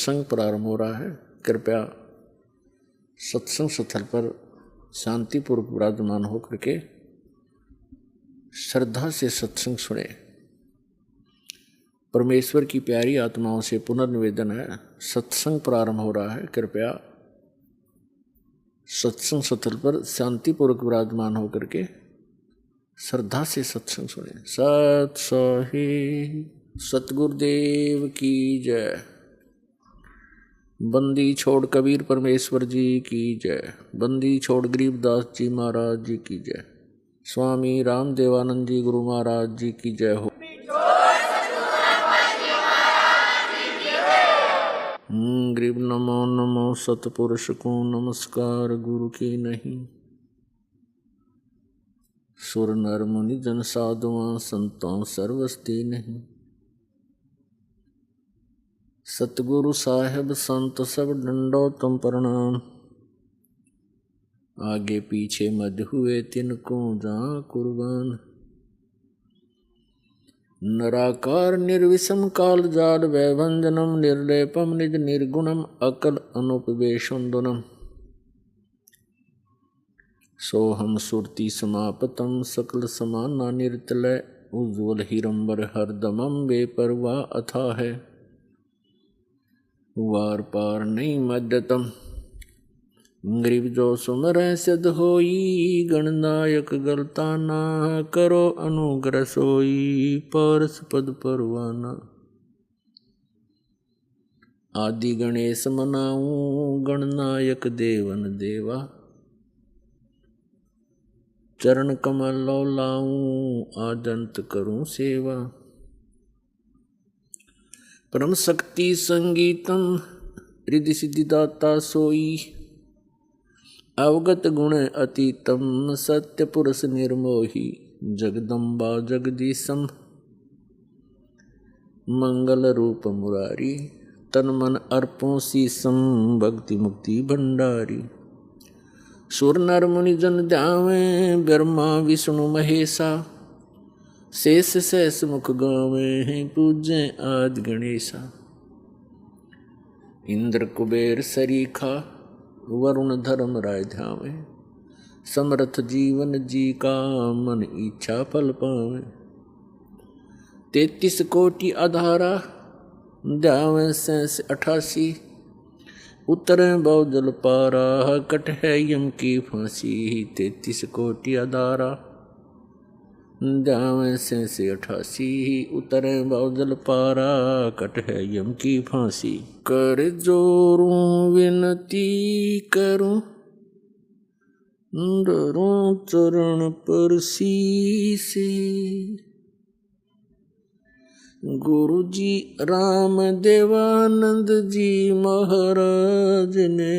सत्संग प्रारंभ हो रहा है। कृपया सत्संग स्थल पर शांतिपूर्वक विराजमान होकर के श्रद्धा से सत्संग सुने। परमेश्वर की प्यारी आत्माओं से पुनर्निवेदन है, सत्संग प्रारंभ हो रहा है। कृपया सत्संग स्थल पर शांतिपूर्वक विराजमान होकर के श्रद्धा से सत्संग सुने। सत सही सतगुरुदेव की जय। बंदी छोड़ कबीर परमेश्वर जी की जय। बंदी छोड़ गरीबदास जी महाराज जी की जय। स्वामी रामदेवानंद जी गुरु महाराज जी की जय हो। गरीब नमो नमो सतपुरुष को नमस्कार गुरु की नहीं। सुर नर मुनि जन साधुआं संतों सर्वस्ती नहीं। सतगुरु साहेब संत सब डंडो तुम प्रणाम। आगे पीछे मध हुए तिनको जा कुर्बान। नराकार निर्विषम काल जाल वैभंजनम निर्लेपम निज निर्गुणम अकल अनुपवेशुंदनम। सोहम सुरति समापतम सकल समाना निर्तलय उज्ज्वल हिरंबर हरदमम बेपरवाह अथा है। वार पार नहीं मध्यतम गरीब जो सुमर सिद्ध होई। गणनायक गलता ना करो अनुग्रह सोई। पारस पद परवाना आदि गणेश मनाऊं गणनायक देवन देवा। चरण कमल लो लाऊं आदंत करूं सेवा। परम शक्ति संगीतम रिद्धि सिद्धिदाता सोई। अवगत गुण अतीतम सत्य पुरुष निर्मोही। जगदम्बा जगदीशम मंगल रूप मुरारी। तन मन अर्पों शीसम भक्ति मुक्ति भंडारी। सुर नर मुनि जन ध्यावे ब्रह्मा विष्णु महेशा। शेष सहस मुख गावे पूजे आदि गणेशा। इंद्र कुबेर सरीखा वरुण धर्म राय ध्यावे। समर्थ जीवन जी का मन इच्छा फल पावे। 33 कोटि आधारा ध्यावे 88। उतरे बहुजल पारा कट है यम की फांसी। 33 कोटि आधारा ध्यावे 88। उतरे बहुजल पारा कट है यम की फांसी। कर जोरूं विनती करूं डरूं चरण पर शीसे। गुरु जी राम देवानंद जी महाराज ने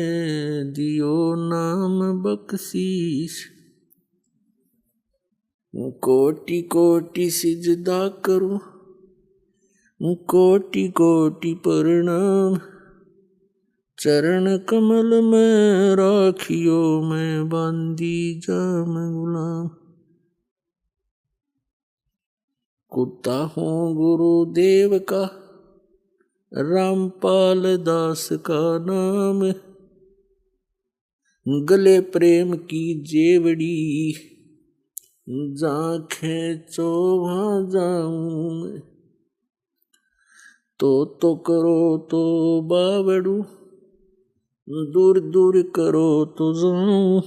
दियो नाम बख्शीश। कोटि कोटि सिजदा करूं कोटि कोटि प्रणाम। चरण कमल में राखियो मैं बांदी जाम गुलाम। कुत्ता हूँ गुरुदेव का रामपाल दास का नाम। गले प्रेम की जेवड़ी जा खेचो वहाँ जाऊं मैं। तो करो तो बावड़ू दूर दूर करो तो जाऊं।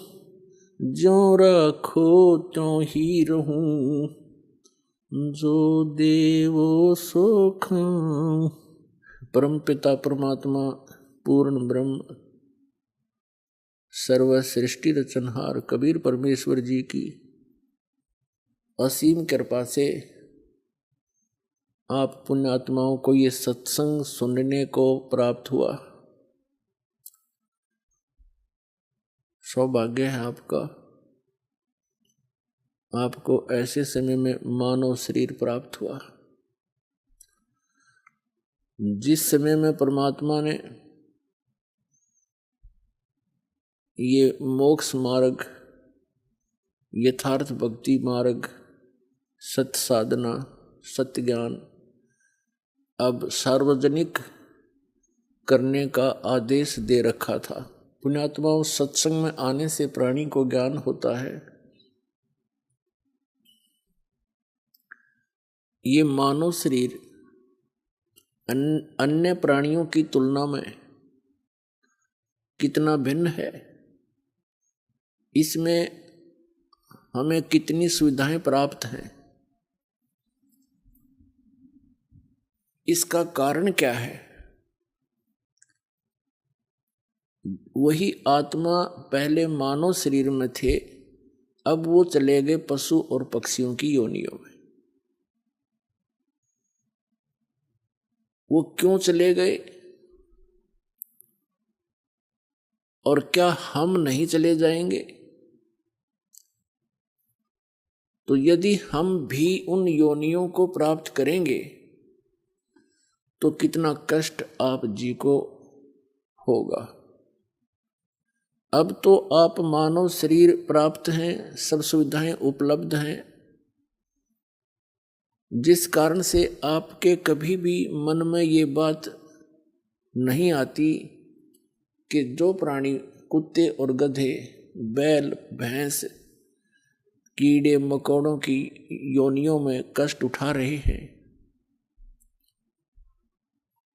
ज्यों राखो त्यों ही रहूं जो देवो सो खाऊं। परम पिता परमात्मा पूर्ण ब्रह्म सर्व सृष्टि रचनहार कबीर परमेश्वर जी की असीम कृपा से आप पुण्यात्माओं को ये सत्संग सुनने को प्राप्त हुआ। सौभाग्य है आपका। आपको ऐसे समय में मानव शरीर प्राप्त हुआ जिस समय में परमात्मा ने ये मोक्ष मार्ग यथार्थ भक्ति मार्ग सत्य साधना सत्य ज्ञान अब सार्वजनिक करने का आदेश दे रखा था। पुण्यात्माओं, सत्संग में आने से प्राणी को ज्ञान होता है। ये मानव शरीर अन्य प्राणियों की तुलना में कितना भिन्न है, इसमें हमें कितनी सुविधाएं प्राप्त हैं, इसका कारण क्या है? वही आत्मा पहले मानव शरीर में थे, अब वो चले गए पशु और पक्षियों की योनियों में। वो क्यों चले गए और क्या हम नहीं चले जाएंगे? तो यदि हम भी उन योनियों को प्राप्त करेंगे तो कितना कष्ट आप जी को होगा। अब तो आप मानव शरीर प्राप्त हैं, सब सुविधाएं उपलब्ध हैं, जिस कारण से आपके कभी भी मन में ये बात नहीं आती कि जो प्राणी कुत्ते और गधे, बैल, भैंस, कीड़े मकोड़ों की योनियों में कष्ट उठा रहे हैं,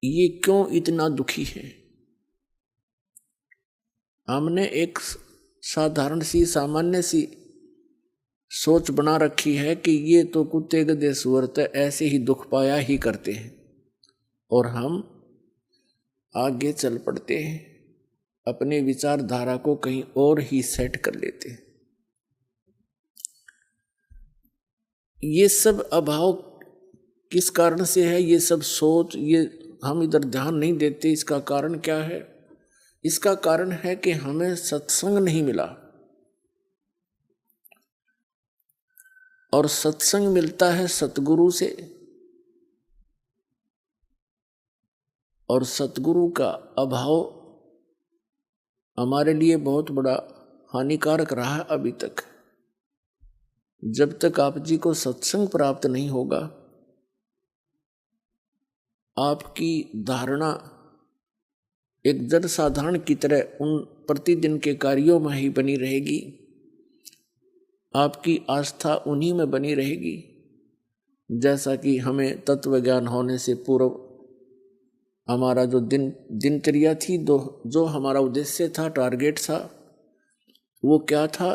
ये क्यों इतना दुखी है? हमने एक साधारण सी, सामान्य सी सोच बना रखी है कि ये तो कुत्ते गधे सूअर ऐसे ही दुख पाया ही करते हैं, और हम आगे चल पड़ते हैं, अपने विचारधारा को कहीं और ही सेट कर लेते हैं। ये सब अभाव किस कारण से है? ये सब सोच, ये हम इधर ध्यान नहीं देते। इसका कारण क्या है? इसका कारण है कि हमें सत्संग नहीं मिला, और सत्संग मिलता है सतगुरु से, और सतगुरु का अभाव हमारे लिए बहुत बड़ा हानिकारक रहा अभी तक। जब तक आप जी को सत्संग प्राप्त नहीं होगा, आपकी धारणा एक जड़ साधारण की तरह उन प्रतिदिन के कार्यों में ही बनी रहेगी, आपकी आस्था उन्हीं में बनी रहेगी। जैसा कि हमें तत्व ज्ञान होने से पूर्व हमारा जो दिनचर्या थी, जो हमारा उद्देश्य था, टारगेट था, वो क्या था?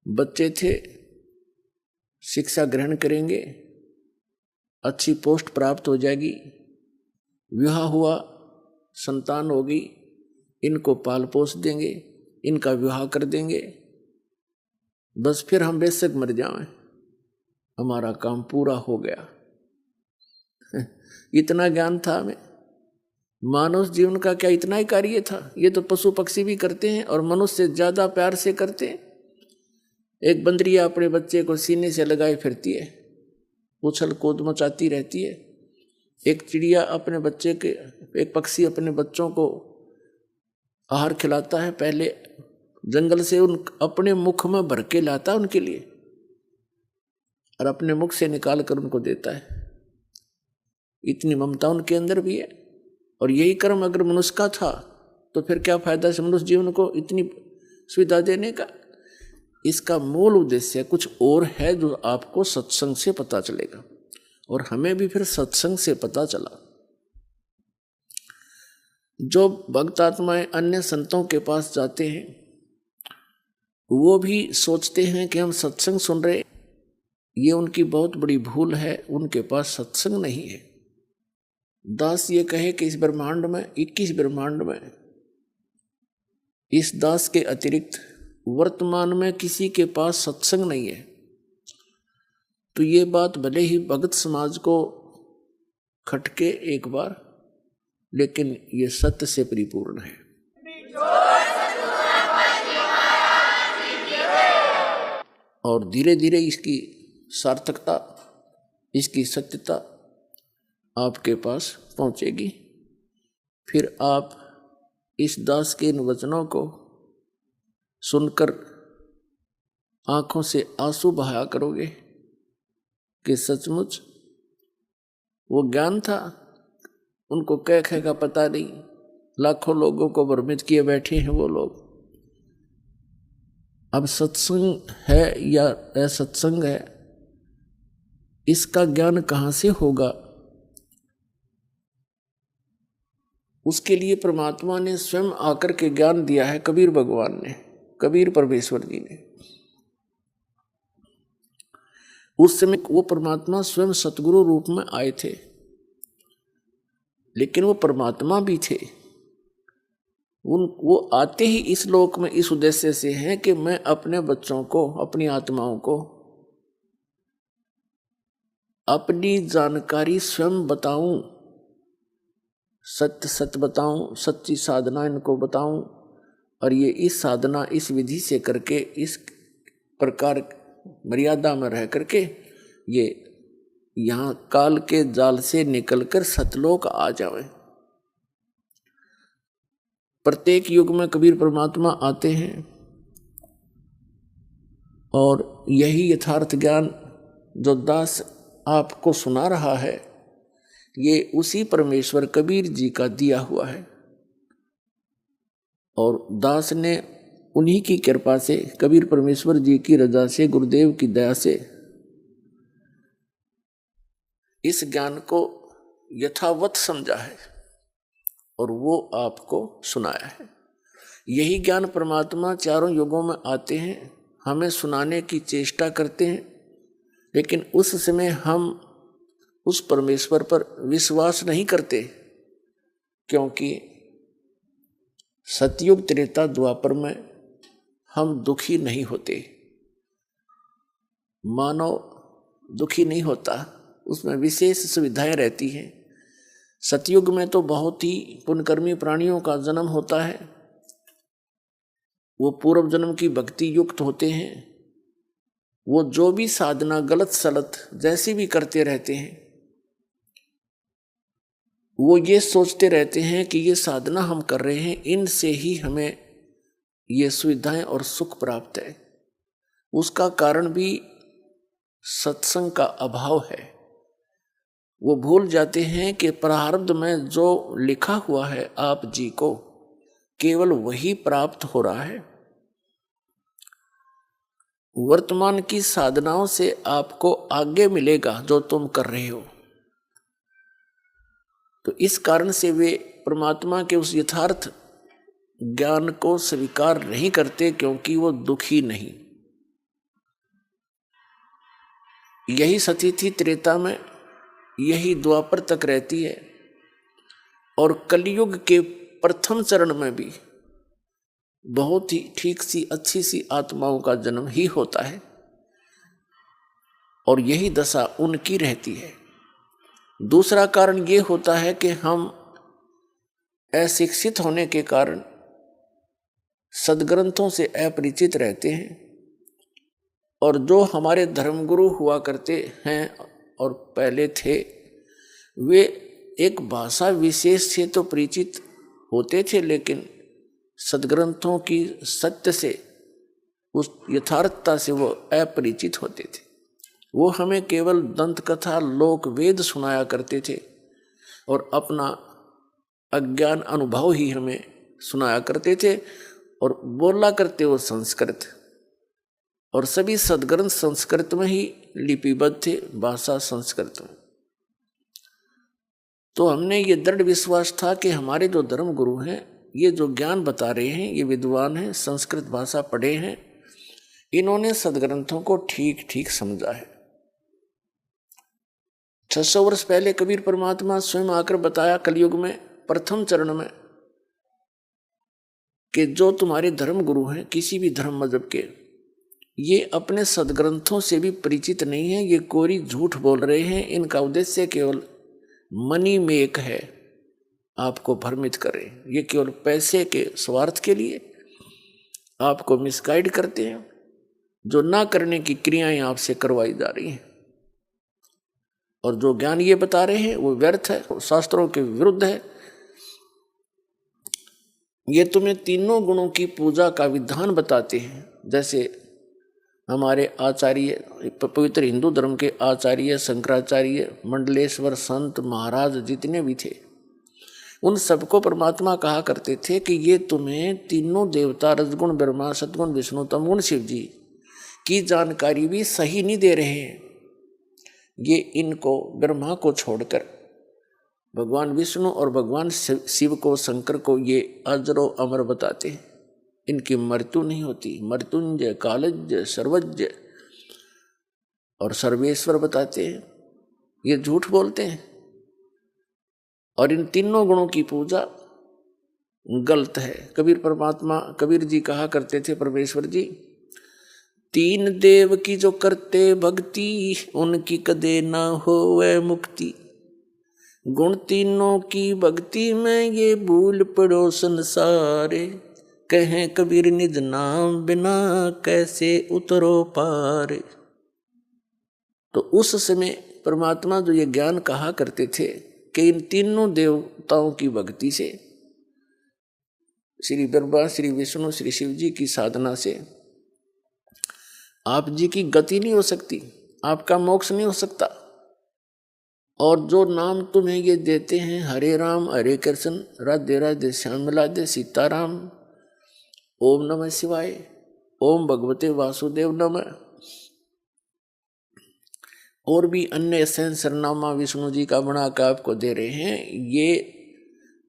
बच्चे थे, शिक्षा ग्रहण करेंगे, अच्छी पोस्ट प्राप्त हो जाएगी, विवाह हुआ, संतान होगी, इनको पाल पोस देंगे, इनका विवाह कर देंगे, बस फिर हम बेशक मर जाएं, हमारा काम पूरा हो गया। इतना ज्ञान था हमें। मानव जीवन का क्या इतना ही कार्य था? ये तो पशु पक्षी भी करते हैं और मनुष्य से ज्यादा प्यार से करते हैं। एक बंदरिया अपने बच्चे को सीने से लगाए फिरती है, उछल कूद मचाती रहती है। एक चिड़िया अपने बच्चे के, एक पक्षी अपने बच्चों को आहार खिलाता है, पहले जंगल से अपने मुख में भर के लाता है उनके लिए, और अपने मुख से निकाल कर उनको देता है। इतनी ममता उनके अंदर भी है। और यही कर्म अगर मनुष्य का था तो फिर क्या फायदा है मनुष्य जीवन को इतनी सुविधा देने का? इसका मूल उद्देश्य कुछ और है, जो आपको सत्संग से पता चलेगा, और हमें भी फिर सत्संग से पता चला। जो भक्त आत्माएं अन्य संतों के पास जाते हैं, वो भी सोचते हैं कि हम सत्संग सुन रहे। ये उनकी बहुत बड़ी भूल है, उनके पास सत्संग नहीं है। दास ये कहे कि इस ब्रह्मांड में, 21 ब्रह्मांड में, इस दास के अतिरिक्त वर्तमान में किसी के पास सत्संग नहीं है, तो ये बात भले ही भगत समाज को खटके एक बार, लेकिन ये सत्य से परिपूर्ण है। और धीरे धीरे इसकी सार्थकता, इसकी सत्यता आपके पास पहुंचेगी। फिर आप इस दास के इन वचनों को सुनकर आंखों से आंसू बहाया करोगे कि सचमुच वो ज्ञान था उनको क्या कह का पता नहीं, लाखों लोगों को भ्रमित किए बैठे हैं वो लोग। अब सत्संग है या असत्संग है, इसका ज्ञान कहाँ से होगा? उसके लिए परमात्मा ने स्वयं आकर के ज्ञान दिया है, कबीर भगवान ने, कबीर परमेश्वर जी ने। उस समय वो परमात्मा स्वयं सतगुरु रूप में आए थे, लेकिन वो परमात्मा भी थे। वो आते ही इस लोक में इस उद्देश्य से हैं कि मैं अपने बच्चों को, अपनी आत्माओं को अपनी जानकारी स्वयं बताऊं, सत्य सत्य बताऊं, सच्ची साधना इनको बताऊं, और ये इस साधना इस विधि से करके इस प्रकार मर्यादा में रह करके ये यहाँ काल के जाल से निकलकर सतलोक आ जावे। प्रत्येक युग में कबीर परमात्मा आते हैं और यही यथार्थ ज्ञान जो दास आपको सुना रहा है, ये उसी परमेश्वर कबीर जी का दिया हुआ है। और दास ने उन्हीं की कृपा से, कबीर परमेश्वर जी की रजा से, गुरुदेव की दया से इस ज्ञान को यथावत समझा है और वो आपको सुनाया है। यही ज्ञान परमात्मा चारों युगों में आते हैं, हमें सुनाने की चेष्टा करते हैं, लेकिन उस समय हम उस परमेश्वर पर विश्वास नहीं करते, क्योंकि सतयुग त्रेता द्वापर में हम दुखी नहीं होते। मानव दुखी नहीं होता, उसमें विशेष सुविधाएं रहती हैं। सतयुग में तो बहुत ही पुण्यकर्मी प्राणियों का जन्म होता है, वो पूर्व जन्म की भक्ति युक्त होते हैं। वो जो भी साधना गलत सलत जैसी भी करते रहते हैं, वो ये सोचते रहते हैं कि ये साधना हम कर रहे हैं, इनसे ही हमें ये सुविधाएं और सुख प्राप्त है। उसका कारण भी सत्संग का अभाव है। वो भूल जाते हैं कि प्रारब्ध में जो लिखा हुआ है आप जी को, केवल वही प्राप्त हो रहा है। वर्तमान की साधनाओं से आपको आगे मिलेगा जो तुम कर रहे हो। तो इस कारण से वे परमात्मा के उस यथार्थ ज्ञान को स्वीकार नहीं करते, क्योंकि वो दुखी नहीं। यही स्थिति त्रेता में, यही द्वापर तक रहती है, और कलयुग के प्रथम चरण में भी बहुत ही ठीक सी अच्छी सी आत्माओं का जन्म ही होता है, और यही दशा उनकी रहती है। दूसरा कारण ये होता है कि हम अशिक्षित होने के कारण सदग्रंथों से अपरिचित रहते हैं, और जो हमारे धर्मगुरु हुआ करते हैं और पहले थे, वे एक भाषा विशेष से तो परिचित होते थे, लेकिन सदग्रंथों की सत्य से, उस यथार्थता से वो अपरिचित होते थे। वो हमें केवल दंत कथा लोक वेद सुनाया करते थे और अपना अज्ञान अनुभव ही हमें सुनाया करते थे, और बोला करते वो संस्कृत, और सभी सदग्रंथ संस्कृत में ही लिपिबद्ध थे, भाषा संस्कृत में। तो हमने ये दृढ़ विश्वास था कि हमारे जो धर्म गुरु हैं, ये जो ज्ञान बता रहे हैं, ये विद्वान हैं, संस्कृत भाषा पढ़े हैं, इन्होंने सदग्रंथों को ठीक ठीक समझा है। 600 वर्ष पहले कबीर परमात्मा स्वयं आकर बताया कलयुग में प्रथम चरण में कि जो तुम्हारे धर्म गुरु हैं किसी भी धर्म मजहब के, ये अपने सदग्रंथों से भी परिचित नहीं है, ये कोरी झूठ बोल रहे हैं, इनका उद्देश्य केवल मनी मेक है, आपको भ्रमित करें। ये केवल पैसे के स्वार्थ के लिए आपको मिसगाइड करते हैं, जो ना करने की क्रियाएं आपसे करवाई जा रही हैं, और जो ज्ञान ये बता रहे हैं वो व्यर्थ है, शास्त्रों के विरुद्ध है। ये तुम्हें तीनों गुणों की पूजा का विधान बताते हैं, जैसे हमारे आचार्य, पवित्र हिंदू धर्म के आचार्य शंकराचार्य, मंडलेश्वर संत महाराज जितने भी थे, उन सबको परमात्मा कहा करते थे कि ये तुम्हें तीनों देवता रजगुण ब्रह्मा सतगुण विष्णु तमगुण शिव जी की जानकारी भी सही नहीं दे रहे हैं। ये इनको ब्रह्मा को छोड़कर भगवान विष्णु और भगवान शिव को शंकर को ये अजरो अमर बताते हैं, इनकी मृत्यु नहीं होती। मृत्युंजय कालज्य सर्वज्ञ और सर्वेश्वर बताते हैं, ये झूठ बोलते हैं। और इन तीनों गुणों की पूजा गलत है। कबीर जी कहा करते थे, परमेश्वर जी तीन देव की जो करते भक्ति उनकी कदे ना होवे मुक्ति। गुण तीनों की भक्ति में ये भूल पड़ो संसारे। कहें कबीर निज नाम बिना कैसे उतरो पारे। तो उस समय परमात्मा जो ये ज्ञान कहा करते थे कि इन तीनों देवताओं की भक्ति से, श्री ब्रह्मा श्री विष्णु श्री शिव जी की साधना से आप जी की गति नहीं हो सकती, आपका मोक्ष नहीं हो सकता। और जो नाम तुम्हें ये देते हैं, हरे राम हरे कृष्ण राधे राधे श्याम राधे सीताराम, ओम नमः शिवाय, ओम भगवते वासुदेव नमः, और भी अन्य सहस्रनामा विष्णु जी का बना के आपको दे रहे हैं, ये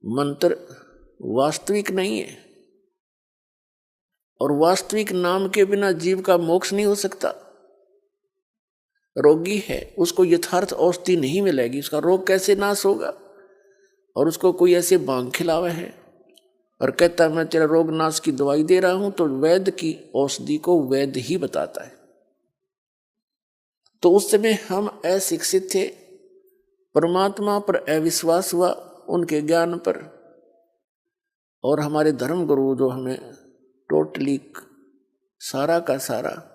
मंत्र वास्तविक नहीं है। और वास्तविक नाम के बिना जीव का मोक्ष नहीं हो सकता। रोगी है, उसको यथार्थ औषधि नहीं मिलेगी, उसका रोग कैसे नाश होगा। और उसको कोई ऐसे भांग खिलावा है और कहता मैं तेरा रोग नाश की दवाई दे रहा हूं, तो वैद्य की औषधि को वैद्य ही बताता है। तो उस समय हम अशिक्षित थे, परमात्मा पर अविश्वास हुआ, उनके ज्ञान पर। और हमारे धर्म गुरु जो हमें टोटली सारा का सारा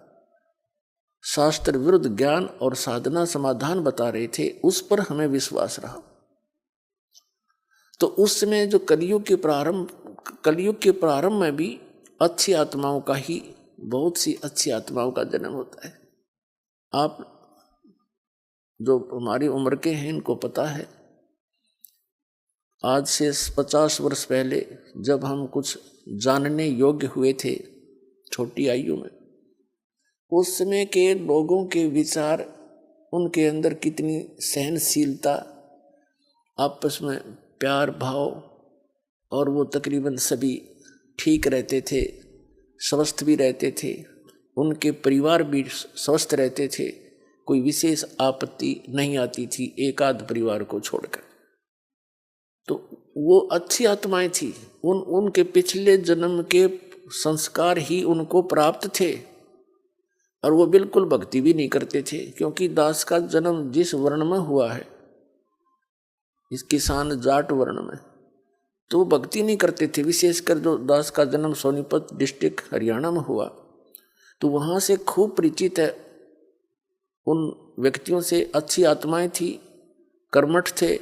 शास्त्र विरुद्ध ज्ञान और साधना समाधान बता रहे थे, उस पर हमें विश्वास रहा। तो उस समय जो कलयुग के प्रारंभ में भी अच्छी आत्माओं का ही, बहुत सी अच्छी आत्माओं का जन्म होता है। आप जो हमारी उम्र के हैं इनको पता है, आज से 50 वर्ष पहले जब हम कुछ जानने योग्य हुए थे छोटी आयु में, उस समय के लोगों के विचार, उनके अंदर कितनी सहनशीलता, आपस में प्यार भाव, और वो तकरीबन सभी ठीक रहते थे, स्वस्थ भी रहते थे, उनके परिवार भी स्वस्थ रहते थे, कोई विशेष आपत्ति नहीं आती थी एक आध परिवार को छोड़कर। तो वो अच्छी आत्माएं थी, उनके पिछले जन्म के संस्कार ही उनको प्राप्त थे। और वो बिल्कुल भक्ति भी नहीं करते थे, क्योंकि दास का जन्म जिस वर्ण में हुआ है, इस किसान जाट वर्ण में, तो वो भक्ति नहीं करते थे। विशेषकर जो दास का जन्म सोनीपत डिस्ट्रिक्ट हरियाणा में हुआ, तो वहाँ से खूब परिचित है उन व्यक्तियों से। अच्छी आत्माएं थी, कर्मठ थे,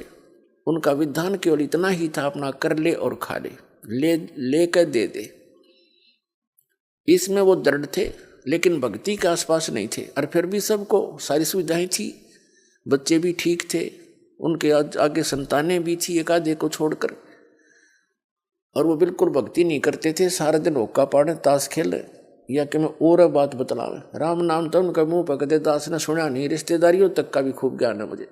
उनका विधान केवल इतना ही था, अपना कर ले और खा ले कर दे दे। इसमें वो दृढ़ थे, लेकिन भक्ति के आसपास नहीं थे। और फिर भी सबको सारी सुविधाएं थी, बच्चे भी ठीक थे, उनके आगे संतानें भी थी एक आधे को छोड़कर। और वो बिल्कुल भक्ति नहीं करते थे, सारा दिन होक्का पाड़े ताश खेले, या कि मैं और बात बतलावे। राम नाम तो उनका मुंह पकड़े, दास ने सुना नहीं। रिश्तेदारियों तक का भी खूब ज्ञान है मुझे,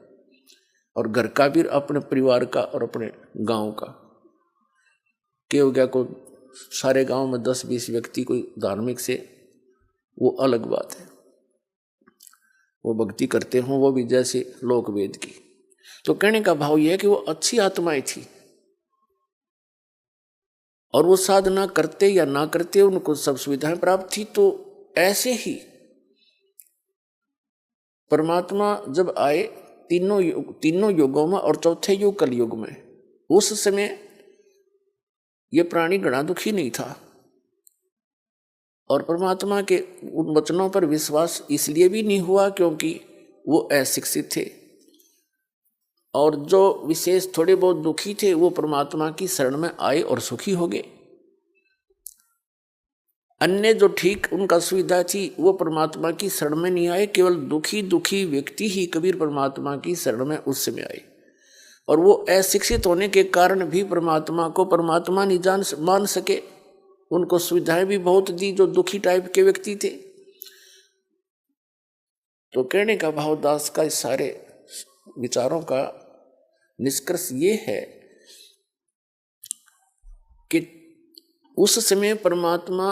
और घर का भी, अपने परिवार का और अपने गांव का। क्या हो गया, को सारे गांव में 10-20 व्यक्ति कोई धार्मिक से, वो अलग बात है, वो भक्ति करते हों, वो भी जैसे लोक वेद की। तो कहने का भाव यह है कि वो अच्छी आत्माएं थी, और वो साधना करते या ना करते उनको सब सुविधाएं प्राप्त थी। तो ऐसे ही परमात्मा जब आए तीनों युगों में, और चौथे युग कलयुग में, उस समय ये प्राणी घना दुखी नहीं था। और परमात्मा के उन वचनों पर विश्वास इसलिए भी नहीं हुआ क्योंकि वो अशिक्षित थे। और जो विशेष थोड़े बहुत दुखी थे, वो परमात्मा की शरण में आए और सुखी हो गए। अन्य जो ठीक उनका सुविधा थी, वो परमात्मा की शरण में नहीं आए। केवल दुखी व्यक्ति ही कबीर परमात्मा की शरण में उस समय आए। और वो अशिक्षित होने के कारण भी परमात्मा को परमात्मा नहीं मान सके। उनको सुविधाएं भी बहुत दी जो दुखी टाइप के व्यक्ति थे। तो कहने का भाव दास का इस सारे विचारों का निष्कर्ष ये है कि उस समय परमात्मा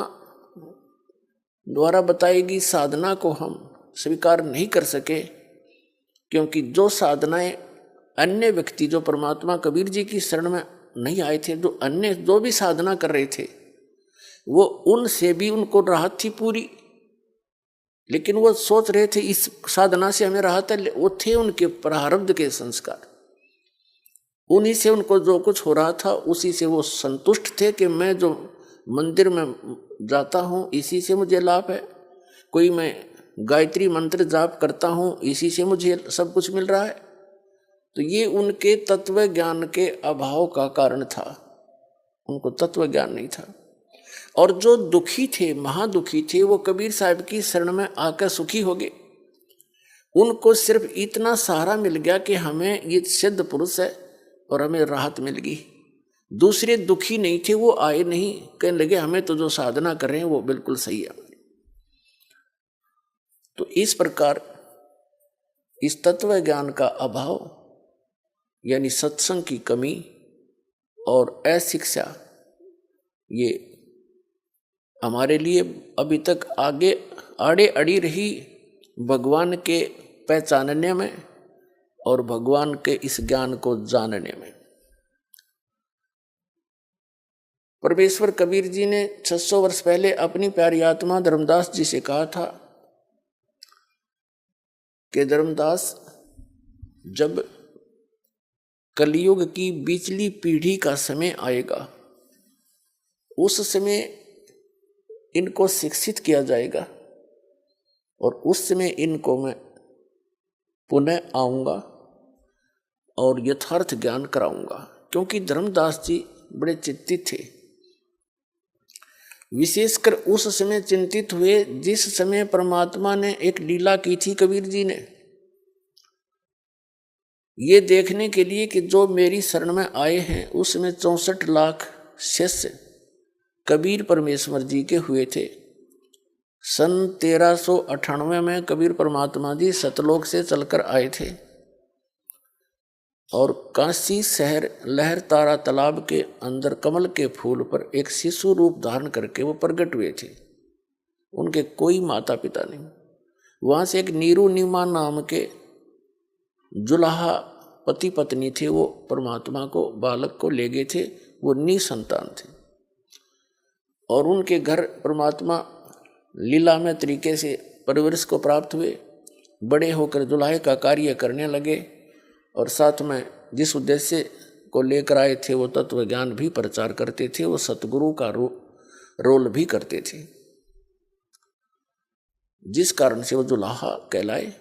द्वारा बताई गई साधना को हम स्वीकार नहीं कर सके, क्योंकि जो साधनाएं अन्य व्यक्ति जो परमात्मा कबीर जी की शरण में नहीं आए थे, जो अन्य जो भी साधना कर रहे थे, वो उनसे भी उनको राहत थी पूरी, लेकिन वो सोच रहे थे इस साधना से हमें राहत है। वो थे उनके प्रारब्ध के संस्कार, उन्हीं से उनको जो कुछ हो रहा था उसी से वो संतुष्ट थे कि मैं जो मंदिर में जाता हूँ इसी से मुझे लाभ है, कोई मैं गायत्री मंत्र जाप करता हूँ इसी से मुझे सब कुछ मिल रहा है। तो ये उनके तत्व ज्ञान के अभाव का कारण था, उनको तत्व ज्ञान नहीं था। और जो दुखी थे, महादुखी थे, वो कबीर साहब की शरण में आकर सुखी हो गए। उनको सिर्फ इतना सहारा मिल गया कि हमें ये सिद्ध पुरुष है और हमें राहत मिल गई। दूसरे दुखी नहीं थे, वो आए नहीं, कहने लगे हमें तो जो साधना कर रहे हैं वो बिल्कुल सही है। तो इस प्रकार इस तत्व ज्ञान का अभाव यानी सत्संग की कमी और अशिक्षा, ये हमारे लिए अभी तक आगे आड़े अड़ी रही भगवान के पहचानने में और भगवान के इस ज्ञान को जानने में। परमेश्वर कबीर जी ने 600 वर्ष पहले अपनी प्यारी आत्मा धर्मदास जी से कहा था कि धर्मदास, जब कलयुग की बिचली पीढ़ी का समय आएगा उस समय इनको शिक्षित किया जाएगा और उस समय इनको मैं पुनः आऊंगा और यथार्थ ज्ञान कराऊंगा। क्योंकि धर्मदास जी बड़े चिंतित थे, विशेषकर उस समय चिंतित हुए जिस समय परमात्मा ने एक लीला की थी कबीर जी ने, ये देखने के लिए कि जो मेरी शरण में आए हैं उसमें 64 लाख शिष्य कबीर परमेश्वर जी के हुए थे। सन 1398 में कबीर परमात्मा जी सतलोक से चलकर आए थे और काशी शहर लहर तारा तालाब के अंदर कमल के फूल पर एक शिशु रूप धारण करके वो प्रकट हुए थे। उनके कोई माता पिता नहीं। वहाँ से एक नीरू नीमा नाम के जुलाहा पति पत्नी थे, वो परमात्मा को बालक को ले गए थे, वो निसंतान थे और उनके घर परमात्मा लीला में तरीके से परवरिश को प्राप्त हुए। बड़े होकर जुलाहे का कार्य करने लगे और साथ में जिस उद्देश्य को लेकर आए थे वो तत्व ज्ञान भी प्रचार करते थे, वो सतगुरु का रोल भी करते थे, जिस कारण से वो जुलाहा कहलाए।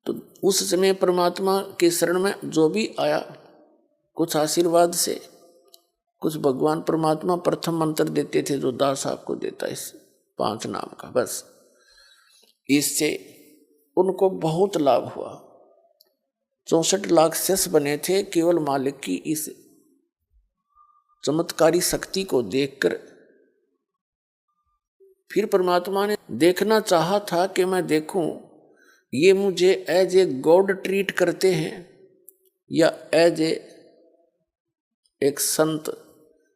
तो उस समय परमात्मा के शरण में जो भी आया, कुछ आशीर्वाद से, कुछ भगवान परमात्मा प्रथम मंत्र देते थे जो दास आपको देता है, इस 5 नाम का, बस इससे उनको बहुत लाभ हुआ। 64 लाख शिष्य बने थे केवल मालिक की इस चमत्कारी शक्ति को देखकर। फिर परमात्मा ने देखना चाहा था कि मैं देखूं ये मुझे एज ए गॉड ट्रीट करते हैं या एज एक संत,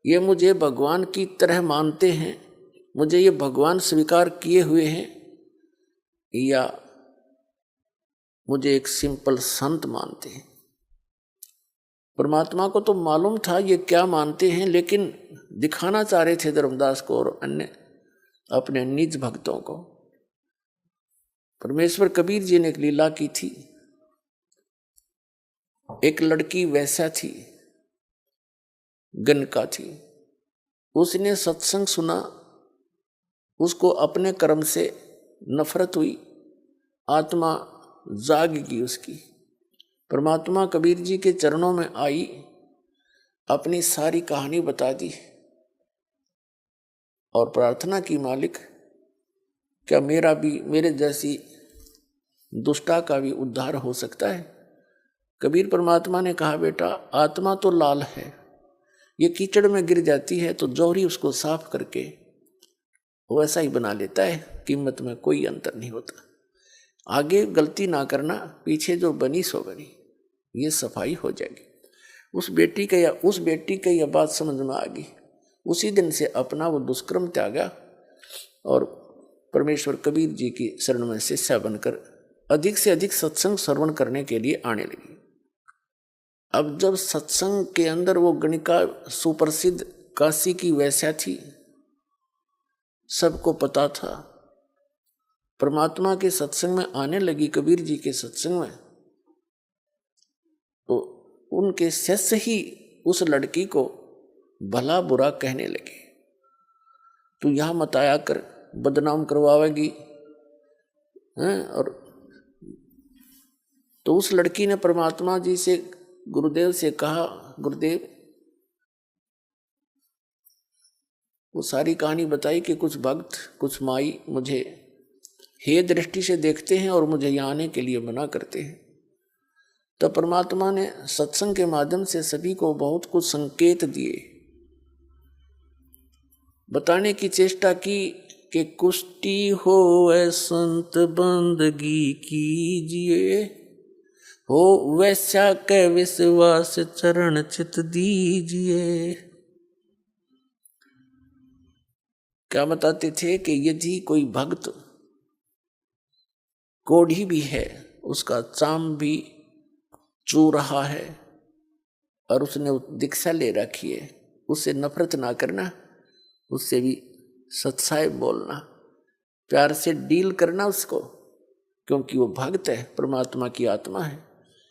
ये मुझे भगवान की तरह मानते हैं, मुझे ये भगवान स्वीकार किए हुए हैं या मुझे एक सिंपल संत मानते हैं। परमात्मा को तो मालूम था ये क्या मानते हैं, लेकिन दिखाना चाह रहे थे धर्मदास को और अन्य अपने निज भक्तों को। परमेश्वर कबीर जी ने एक लीला की थी। एक लड़की वैसा थी, गनका थी, उसने सत्संग सुना, उसको अपने कर्म से नफरत हुई, आत्मा जागेगी उसकी। परमात्मा कबीर जी के चरणों में आई, अपनी सारी कहानी बता दी और प्रार्थना की, मालिक क्या मेरा भी, मेरे जैसी दुष्टा का भी उद्धार हो सकता है? कबीर परमात्मा ने कहा, बेटा आत्मा तो लाल है, ये कीचड़ में गिर जाती है तो जौहरी उसको साफ करके वैसा ही बना लेता है, कीमत में कोई अंतर नहीं होता। आगे गलती ना करना, पीछे जो बनी सो बनी, ये सफाई हो जाएगी। उस बेटी का यह बात समझ में आ गई। उसी दिन से अपना वो दुष्कर्म त्यागा और परमेश्वर कबीर जी की शरण में शिष्या बनकर अधिक से अधिक सत्संग श्रवण करने के लिए आने लगी। अब जब सत्संग के अंदर वो गणिका सुप्रसिद्ध काशी की वैश्या थी, सबको पता था, परमात्मा के सत्संग में आने लगी, कबीर जी के सत्संग में, तो उनके शिष्य ही उस लड़की को भला बुरा कहने लगे। तू यहाँ मत आया कर, बदनाम करवाएगी हैं। और तो उस लड़की ने परमात्मा जी से, गुरुदेव से कहा, गुरुदेव, वो सारी कहानी बताई कि कुछ भक्त, कुछ माई मुझे हे दृष्टि से देखते हैं और मुझे यहाँ आने के लिए मना करते हैं। तो परमात्मा ने सत्संग के माध्यम से सभी को बहुत कुछ संकेत दिए, बताने की चेष्टा की कि कुष्टी होवे संत बंदगी कीजिए, हो वैश्या के विश्वास चरण चित दीजिए। क्या बताते थे कि यदि कोई भक्त कोढ़ी भी है, उसका चाम भी चू रहा है और उसने दीक्षा ले रखी है, उससे नफरत ना करना, उससे भी सच्चाई बोलना, प्यार से डील करना उसको, क्योंकि वो भक्त है, परमात्मा की आत्मा है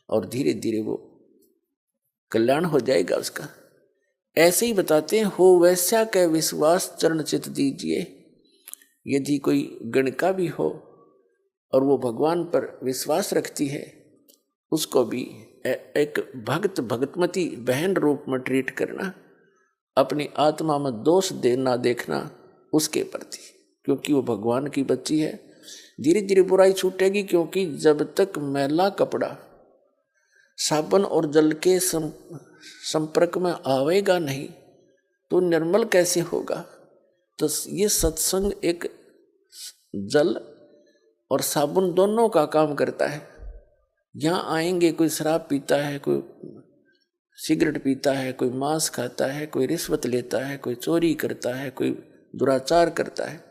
और धीरे धीरे वो कल्याण हो जाएगा उसका। ऐसे ही बताते हैं, हो वैश्या के विश्वास चरण चित दीजिए। यदि कोई गणिका भी हो और वो भगवान पर विश्वास रखती है, उसको भी एक भक्त भगतमती बहन रूप में ट्रीट करना, अपनी आत्मा में दोष देना देखना उसके प्रति, क्योंकि वो भगवान की बच्ची है। धीरे धीरे बुराई छूटेगी, क्योंकि जब तक मैला कपड़ा साबुन और जल के संपर्क में आवेगा नहीं तो निर्मल कैसे होगा। तो ये सत्संग एक जल और साबुन दोनों का काम करता है। यहाँ आएंगे, कोई शराब पीता है, कोई सिगरेट पीता है, कोई मांस खाता है, कोई रिश्वत लेता है, कोई चोरी करता है, कोई दुराचार करता है।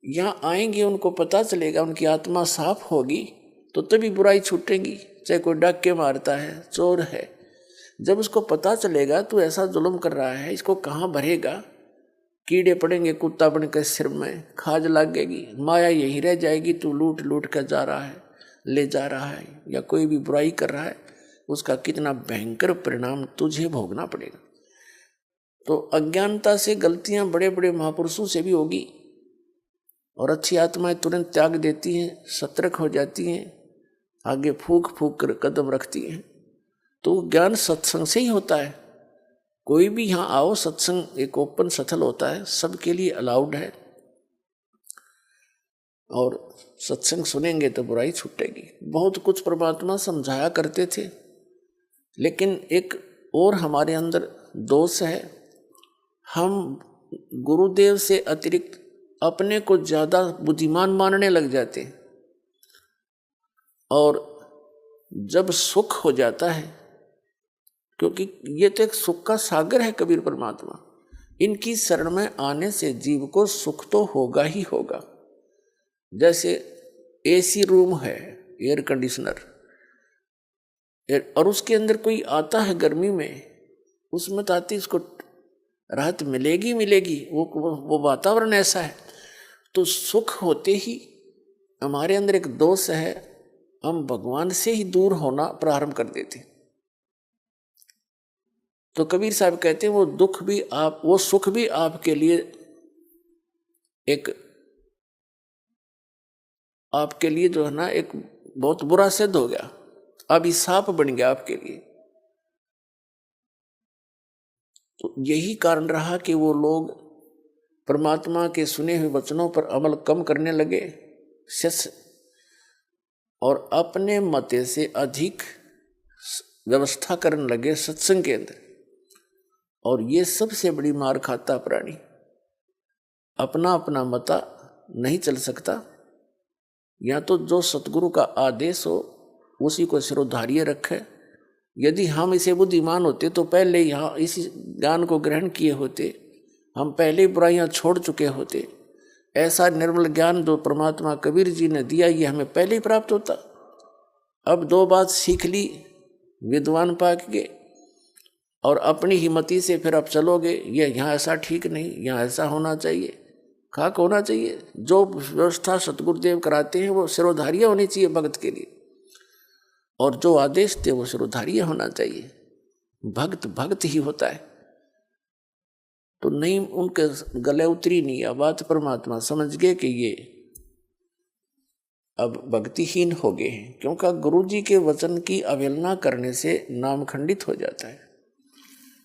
यहाँ आएंगे, उनको पता चलेगा, उनकी आत्मा साफ होगी तो तभी बुराई छूटेगी। चाहे कोई डाके मारता है, चोर है, जब उसको पता चलेगा तो ऐसा जुल्म कर रहा है, इसको कहाँ भरेगा, कीड़े पड़ेंगे कुत्ता बनकर सिर में, खाज लगेगी, माया यही रह जाएगी, तू लूट लूट कर जा रहा है, ले जा रहा है, या कोई भी बुराई कर रहा है, उसका कितना भयंकर परिणाम तुझे भोगना पड़ेगा। तो अज्ञानता से गलतियां बड़े बड़े महापुरुषों से भी होगी और अच्छी आत्माएं तुरंत त्याग देती हैं, सतर्क हो जाती हैं, आगे फूक फूक कर कदम रखती हैं। तो ज्ञान सत्संग से ही होता है। कोई भी यहाँ आओ, सत्संग एक ओपन सथल होता है, सबके लिए अलाउड है, और सत्संग सुनेंगे तो बुराई छूटेगी। बहुत कुछ परमात्मा समझाया करते थे, लेकिन एक और हमारे अंदर दोष है, हम गुरुदेव से अतिरिक्त अपने को ज्यादा बुद्धिमान मानने लग जाते, और जब सुख हो जाता है, क्योंकि ये तो एक सुख का सागर है कबीर परमात्मा, इनकी शरण में आने से जीव को सुख तो होगा ही होगा। जैसे एसी रूम है, एयर कंडीशनर, और उसके अंदर कोई आता है गर्मी में, उसमें तो आती उसको राहत मिलेगी मिलेगी, वो वातावरण ऐसा है। तो सुख होते ही हमारे अंदर एक दोष है, हम भगवान से ही दूर होना प्रारंभ कर देते। तो कबीर साहब कहते हैं, वो दुख भी वो सुख भी आपके लिए आपके लिए जो है ना, एक बहुत बुरा सिद्ध हो गया, अभिशाप बन गया आपके लिए। तो यही कारण रहा कि वो लोग परमात्मा के सुने हुए वचनों पर अमल कम करने लगे, शिष्य, और अपने मते से अधिक व्यवस्था करने लगे सत्संग के अंदर। और ये सबसे बड़ी मार खाता प्राणी, अपना अपना मता नहीं चल सकता, या तो जो सतगुरु का आदेश हो उसी को सिरोधार्य रखे। यदि हम इसे बुद्धिमान होते तो पहले यहाँ इस ज्ञान को ग्रहण किए होते, हम पहले बुराइयां छोड़ चुके होते। ऐसा निर्मल ज्ञान जो परमात्मा कबीर जी ने दिया ये हमें पहले ही प्राप्त होता। अब 2 बात सीख ली विद्वान पाक के, और अपनी हिम्मती से फिर आप चलोगे, ये यहाँ ऐसा ठीक नहीं, यहाँ ऐसा होना चाहिए, खाक होना चाहिए। जो व्यवस्था सतगुरुदेव कराते हैं वो सिरोधार्य होनी चाहिए भक्त के लिए, और जो आदेश थे वो सिरोधार्य होना चाहिए। भक्त भक्त ही होता है। तो नहीं, उनके गले उतरी नहीं यह बात। परमात्मा समझ गए कि ये अब भक्तिहीन हो गए हैं, क्योंकि गुरु जी के वचन की अवहेलना करने से नाम खंडित हो जाता है।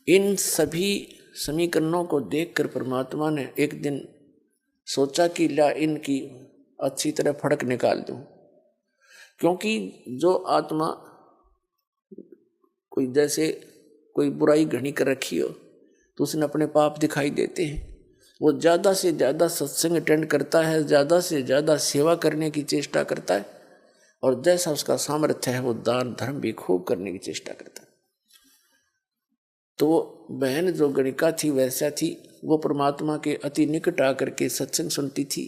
इन सभी समीकरणों को देखकर परमात्मा ने एक दिन सोचा कि ला इनकी अच्छी तरह फड़क निकाल दूं। क्योंकि जो आत्मा कोई जैसे कोई बुराई घनी कर रखी हो तो उसने अपने पाप दिखाई देते हैं। वो ज़्यादा से ज़्यादा सत्संग अटेंड करता है, ज़्यादा से ज़्यादा सेवा करने की चेष्टा करता है, और जैसा उसका सामर्थ्य है वो दान धर्म भी खूब करने की चेष्टा करता है। तो बहन जो गणिका थी वैसा थी, वो परमात्मा के अति निकट आकर के सत्संग सुनती थी,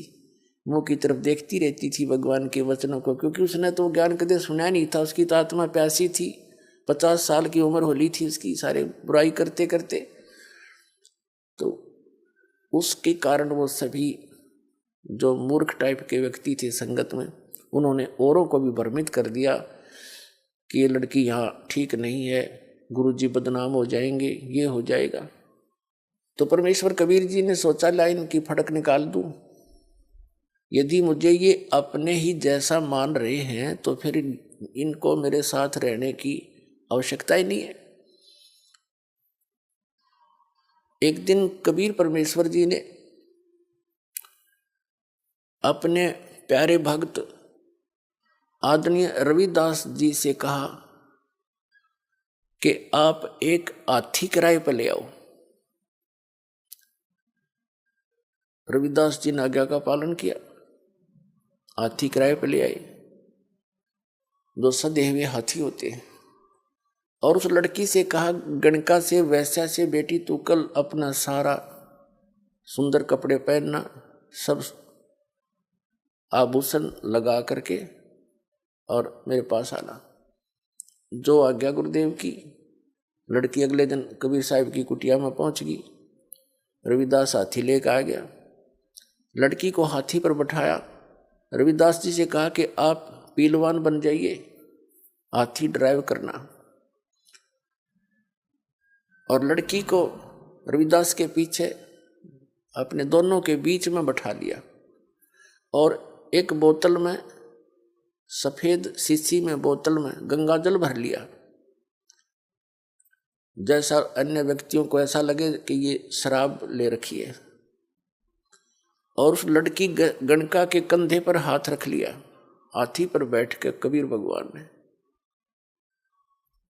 मुँह की तरफ देखती रहती थी भगवान के वचनों को, क्योंकि उसने तो ज्ञान कदे सुना नहीं था। उसकी तो आत्मा प्यासी थी, 50 साल की उम्र होली थी उसकी, सारे बुराई करते करते। तो उसके कारण वो सभी जो मूर्ख टाइप के व्यक्ति थे संगत में, उन्होंने औरों को भी भ्रमित कर दिया कि ये लड़की यहाँ ठीक नहीं है, गुरुजी बदनाम हो जाएंगे, ये हो जाएगा। तो परमेश्वर कबीर जी ने सोचा लाइन की फटक निकाल दूं। यदि मुझे ये अपने ही जैसा मान रहे हैं तो फिर इनको मेरे साथ रहने की आवश्यकता ही नहीं है। एक दिन कबीर परमेश्वर जी ने अपने प्यारे भक्त आदरणीय रविदास जी से कहा कि आप एक हाथी किराए पर ले आओ। रविदास जी ने आज्ञा का पालन किया, हाथी किराए पर ले आए, जो सधे हुए हाथी होते हैं। और उस लड़की से कहा, गणिका से, वैश्या से, बेटी तू कल अपना सारा सुंदर कपड़े पहनना, सब आभूषण लगा करके और मेरे पास आना। जो आज्ञा गुरुदेव की। लड़की अगले दिन कबीर साहिब की कुटिया में पहुंच गई। रविदास हाथी लेकर आ गया, लड़की को हाथी पर बैठाया। रविदास जी से कहा कि आप पीलवान बन जाइए, हाथी ड्राइव करना। और लड़की को रविदास के पीछे अपने दोनों के बीच में बैठा लिया, और एक बोतल में, सफेद शीशी में बोतल में गंगा जल भर लिया, जैसा अन्य व्यक्तियों को ऐसा लगे कि ये शराब ले रखी है। और उस लड़की गणका के कंधे पर हाथ रख लिया, हाथी पर बैठ के कबीर भगवान ने,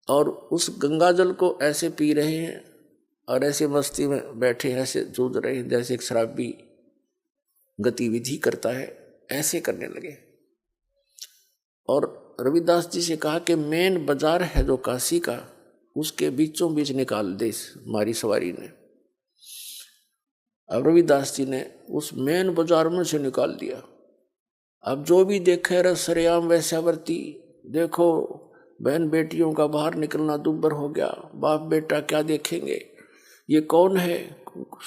और उस गंगा जल को ऐसे पी रहे हैं और ऐसे मस्ती में बैठे, ऐसे जूझ रहे हैं जैसे एक शराबी गतिविधि करता है, ऐसे करने लगे। और रविदास जी से कहा कि मेन बाजार है जो काशी का, उसके बीचों बीच निकाल दे हमारी सवारी ने। अब रविदास जी ने उस मेन बाजार में से निकाल दिया। अब जो भी देखे रहे सरेआम वैश्यावर्ती, देखो बहन बेटियों का बाहर निकलना दुब्बर हो गया, बाप बेटा क्या देखेंगे, ये कौन है,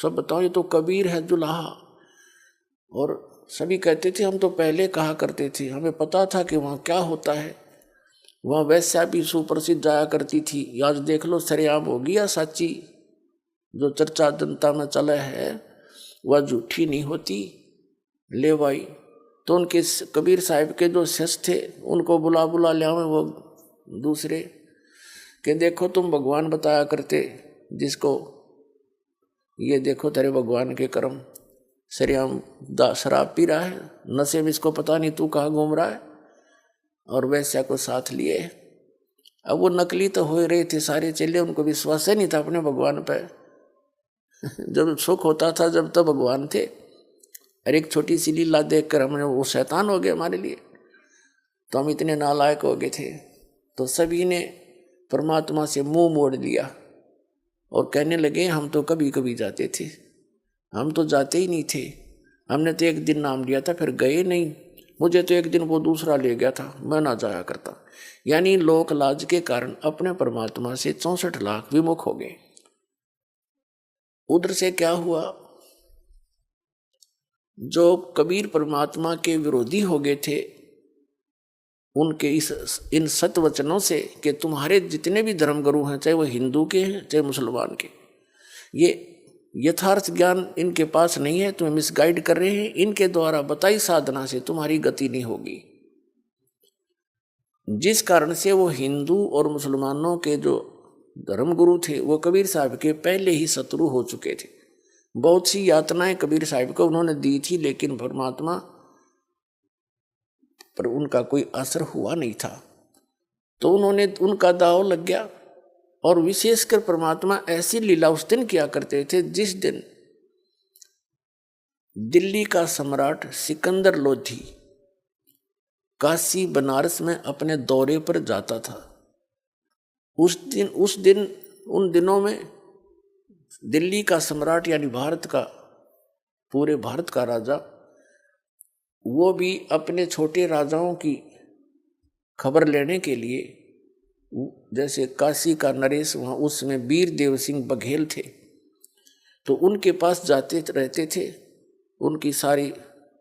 सब बताओ, ये तो कबीर है दुल्हा। और सभी कहते थे हम तो पहले कहा करते थे, हमें पता था कि वहाँ क्या होता है, वहाँ वैश्या भी सुप्रसिद्ध जाया करती थी। आज देख लो सरेआम हो गया, सच्ची जो चर्चा जनता में चला है वह झूठी नहीं होती। ले भाई, तो उनके कबीर साहिब के जो शिष्य थे उनको बुला ले आवे, वो दूसरे कि देखो तुम भगवान बताया करते, जिसको ये देखो तेरे भगवान के कर्म, सरेआम शराब पी रहा है, नशे में, इसको पता नहीं तू कहाँ घूम रहा है। और वैश्या को साथ लिए अब वो नकली तो हो रहे थे सारे चेले, उनको विश्वास ही नहीं था अपने भगवान पे। जब सुख होता था जब तो भगवान थे, और एक छोटी सी लीला देखकर हमने वो शैतान हो गए हमारे लिए, तो हम इतने नालायक हो गए थे। तो सभी ने परमात्मा से मुंह मोड़ लिया और कहने लगे हम तो कभी कभी जाते थे, हम तो जाते ही नहीं थे, हमने तो एक दिन नाम लिया था फिर गए नहीं, मुझे तो एक दिन वो दूसरा ले गया था, मैं ना जाया करता। यानी लोक लाज के कारण अपने परमात्मा से 64 लाख विमुख हो गए। उधर से क्या हुआ, जो कबीर परमात्मा के विरोधी हो गए थे, उनके इन सत वचनों से कि तुम्हारे जितने भी धर्मगुरु हैं, चाहे वो हिंदू के हैं चाहे मुसलमान के, ये यथार्थ ज्ञान इनके पास नहीं है, तुम्हें मिसगाइड कर रहे हैं, इनके द्वारा बताई साधना से तुम्हारी गति नहीं होगी। जिस कारण से वो हिंदू और मुसलमानों के जो धर्मगुरु थे वो कबीर साहब के पहले ही शत्रु हो चुके थे। बहुत सी यातनाएं कबीर साहब को उन्होंने दी थी, लेकिन परमात्मा पर उनका कोई असर हुआ नहीं था, तो उन्होंने उनका दाव लग गया। और विशेषकर परमात्मा ऐसी लीला उस दिन किया करते थे जिस दिन दिल्ली का सम्राट सिकंदर लोधी काशी बनारस में अपने दौरे पर जाता था। उस दिन उन दिनों में दिल्ली का सम्राट यानी भारत का, पूरे भारत का राजा, वो भी अपने छोटे राजाओं की खबर लेने के लिए, जैसे काशी का नरेश वहाँ उसमें वीर देव सिंह बघेल थे, तो उनके पास जाते रहते थे, उनकी सारी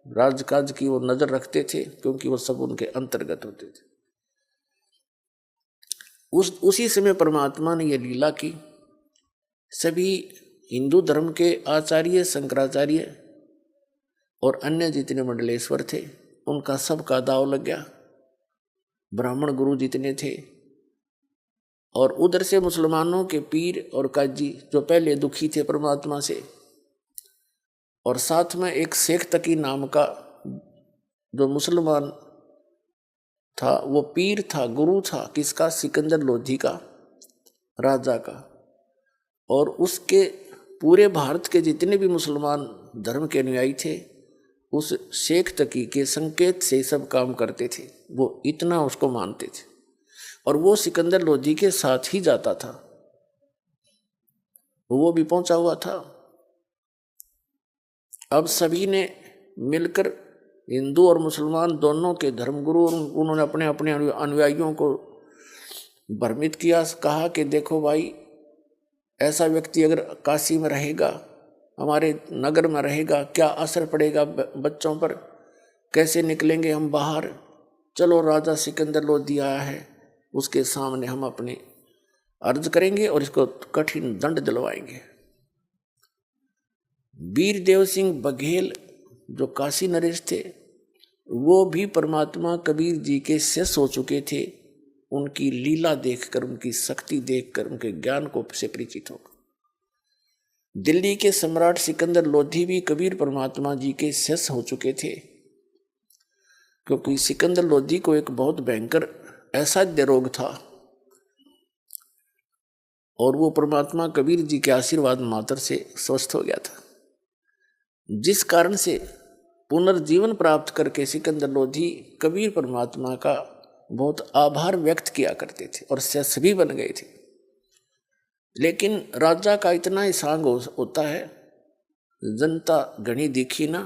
राजकाज की वो नजर रखते थे, क्योंकि वो सब उनके अंतर्गत होते थे। उसी समय परमात्मा ने यह लीला की। सभी हिंदू धर्म के आचार्य, शंकराचार्य और अन्य जितने मंडलेश्वर थे उनका सबका दाव लग गया, ब्राह्मण गुरु जितने थे, और उधर से मुसलमानों के पीर और काजी जो पहले दुखी थे परमात्मा से, और साथ में एक शेख तकी नाम का जो मुसलमान था, वो पीर था, गुरु था, किसका? सिकंदर लोधी का, राजा का। और उसके पूरे भारत के जितने भी मुसलमान धर्म के अनुयायी थे उस शेख तकी के संकेत से सब काम करते थे, वो इतना उसको मानते थे। और वो सिकंदर लोधी के साथ ही जाता था, वो भी पहुंचा हुआ था। अब सभी ने मिलकर, हिंदू और मुसलमान दोनों के धर्मगुरु, उन्होंने अपने अपने अनुयायियों को भ्रमित किया, कहा कि देखो भाई, ऐसा व्यक्ति अगर काशी में रहेगा, हमारे नगर में रहेगा, क्या असर पड़ेगा बच्चों पर, कैसे निकलेंगे हम बाहर। चलो, राजा सिकंदर लोधी आया है, उसके सामने हम अपनी अर्ज करेंगे और इसको कठिन दंड दिलवाएंगे। वीर देव सिंह बघेल जो काशी नरेश थे, वो भी परमात्मा कबीर जी के शिष्य हो चुके थे। उनकी लीला देखकर, उनकी शक्ति देखकर, उनके ज्ञान को से परिचित होकर दिल्ली के सम्राट सिकंदर लोधी भी कबीर परमात्मा जी के शिष्य हो चुके थे, क्योंकि सिकंदर लोधी को एक बहुत भयंकर असाध्य रोग था और वो परमात्मा कबीर जी के आशीर्वाद मात्र से स्वस्थ हो गया था, जिस कारण से पुनर्जीवन प्राप्त करके सिकंदर लोधी कबीर परमात्मा का बहुत आभार व्यक्त किया करते थे और शिष्य भी बन गए थे। लेकिन राजा का इतना ही सांग होता है, जनता घनी दिखी ना,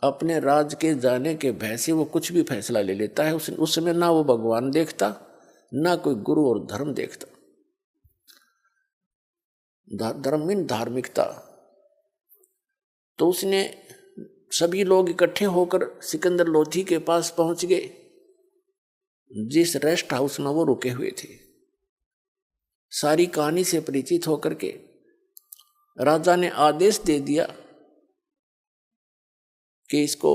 अपने राज के जाने के भय से वो कुछ भी फैसला ले लेता है। उस समय ना वो भगवान देखता, ना कोई गुरु और धर्म देखता। धर्म मीन धार्मिकता। तो उसने सभी लोग इकट्ठे होकर सिकंदर लोधी के पास पहुंच गए, जिस रेस्ट हाउस में वो रुके हुए थे। सारी कहानी से परिचित होकर के राजा ने आदेश दे दिया कि इसको,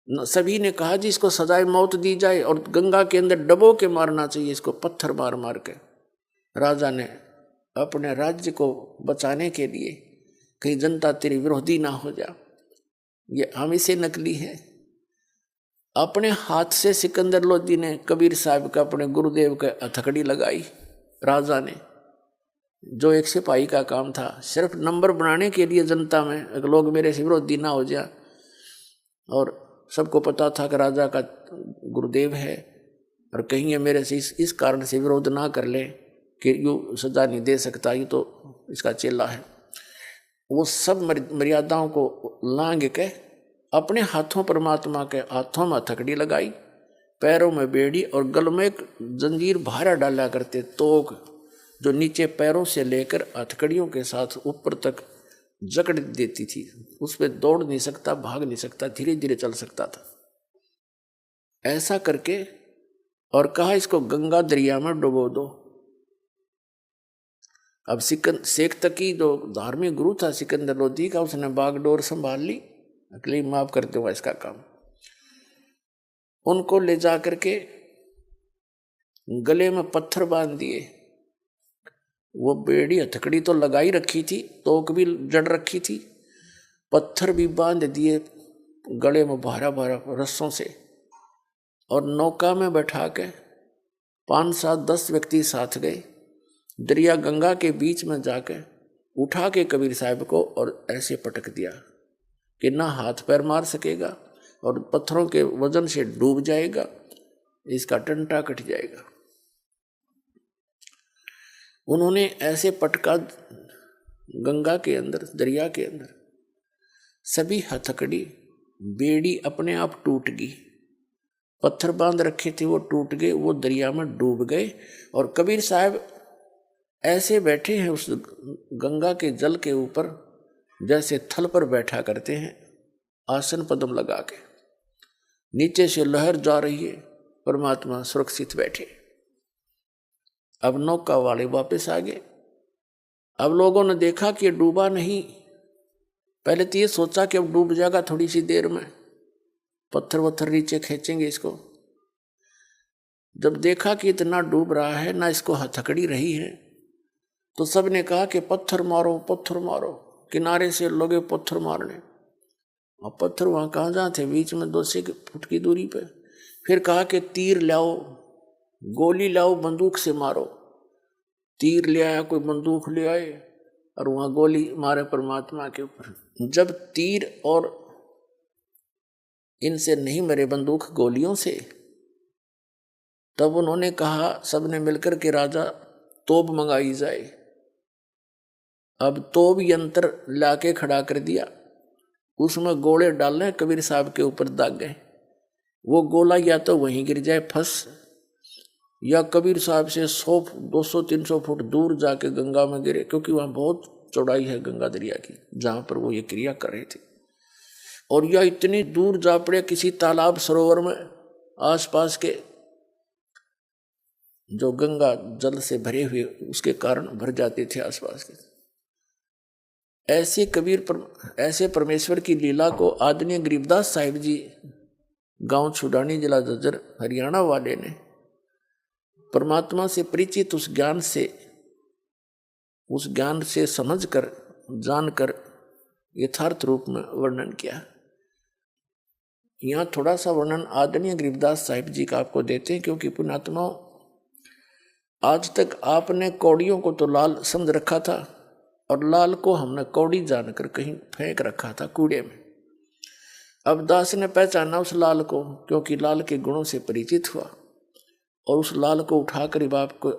सभी ने कहा जी इसको सजाए मौत दी जाए और गंगा के अंदर डबो के मारना चाहिए, इसको पत्थर मार मार के। राजा ने अपने राज्य को बचाने के लिए, कहीं जनता तेरी विरोधी ना हो जा, ये हम इसे नकली है, अपने हाथ से सिकंदर लोधी ने कबीर साहब का अपने गुरुदेव का हथकड़ी लगाई। राजा ने, जो एक सिपाही का काम था, सिर्फ नंबर बनाने के लिए जनता में अगर लोग मेरे से विरोधी ना हो जाए, और सबको पता था कि राजा का गुरुदेव है और कहीं ये मेरे से इस कारण से विरोध ना कर ले कि यूँ सजा नहीं दे सकता, ये तो इसका चेला है। वो सब मर्यादाओं को लांघ के अपने हाथों परमात्मा के हाथों में हथकड़ी लगाई, पैरों में बेड़ी और गल में एक जंजीर भारा डाला करते, तोक जो नीचे पैरों से लेकर हथकड़ियों के साथ ऊपर तक जकड़ देती थी। उस पर दौड़ नहीं सकता, भाग नहीं सकता, धीरे धीरे चल सकता था। ऐसा करके और कहा इसको गंगा दरिया में डुबो दो। अब शेख तकी जो धार्मिक गुरु था सिकंदर लोधी का, उसने बागडोर संभाल ली, अकेले माफ कर दूंगा इसका काम। उनको ले जा करके गले में पत्थर बांध दिए। वो बेड़ी हथकड़ी तो लगाई रखी थी, तोक भी जड़ रखी थी, पत्थर भी बांध दिए गले में भारा भारा रस्सों से, और नौका में बैठा के 5, 7, 10 व्यक्ति साथ गए। दरिया गंगा के बीच में जाके उठा के कबीर साहब को और ऐसे पटक दिया कि ना हाथ पैर मार सकेगा और पत्थरों के वजन से डूब जाएगा, इसका टंटा कट जाएगा। उन्होंने ऐसे पटका गंगा के अंदर, दरिया के अंदर, सभी हथकड़ी बेड़ी अपने आप टूट गई, पत्थर बांध रखे थे वो टूट गए, वो दरिया में डूब गए। और कबीर साहब ऐसे बैठे हैं उस गंगा के जल के ऊपर जैसे थल पर बैठा करते हैं, आसन पद्म लगा के। नीचे से लहर जा रही है, परमात्मा सुरक्षित बैठे। अब नौका वाले वापस आ गए। अब लोगों ने देखा कि डूबा नहीं। पहले तो ये सोचा कि अब डूब जाएगा थोड़ी सी देर में, पत्थर वत्थर नीचे खींचेंगे इसको। जब देखा कि इतना डूब रहा है, ना इसको हथकड़ी रही है, तो सब ने कहा कि पत्थर मारो, पत्थर मारो। किनारे से लोगे पत्थर मारने, और पत्थर वहाँ कहाँ जहाँ थे, बीच में 2 फुट की दूरी पे। फिर कहा कि तीर लाओ, गोली लाओ, बंदूक से मारो। तीर ले आया, कोई बंदूक ले आए और वहाँ गोली मारे परमात्मा के ऊपर। जब तीर और इनसे नहीं मरे बंदूक गोलियों से, तब उन्होंने कहा सबने मिलकर के राजा तोप मंगाई जाए। अब तोप यंत्र लाके खड़ा कर दिया, उसमें गोले डालने, कबीर साहब के ऊपर दाग गए। वो गोला या तो वहीं गिर जाए फंस, या कबीर साहब से 100, 200, 300 फुट दूर जाके गंगा में गिरे, क्योंकि वहाँ बहुत चौड़ाई है गंगा दरिया की जहाँ पर वो ये क्रिया कर रहे थे। और या इतनी दूर जा पड़े किसी तालाब सरोवर में, आसपास के जो गंगा जल से भरे हुए उसके कारण भर जाते थे आसपास के। ऐसे परमेश्वर की लीला को आदरणीय गरीबदास साहिब जी, गांव छुडानी, जिला झज्जर, हरियाणा वाले ने परमात्मा से परिचित उस ज्ञान से समझकर, जानकर यथार्थ रूप में वर्णन किया। यहाँ थोड़ा सा वर्णन आदरणीय गरीबदास साहिब जी का आपको देते हैं, क्योंकि पुण्यात्माओं, आज तक आपने कौड़ियों को तो लाल समझ रखा था, और लाल को हमने कौड़ी जानकर कहीं फेंक रखा था कूड़े में। अब दास ने पहचाना उस लाल को, क्योंकि लाल के गुणों से परिचित हुआ, और उस लाल को उठाकर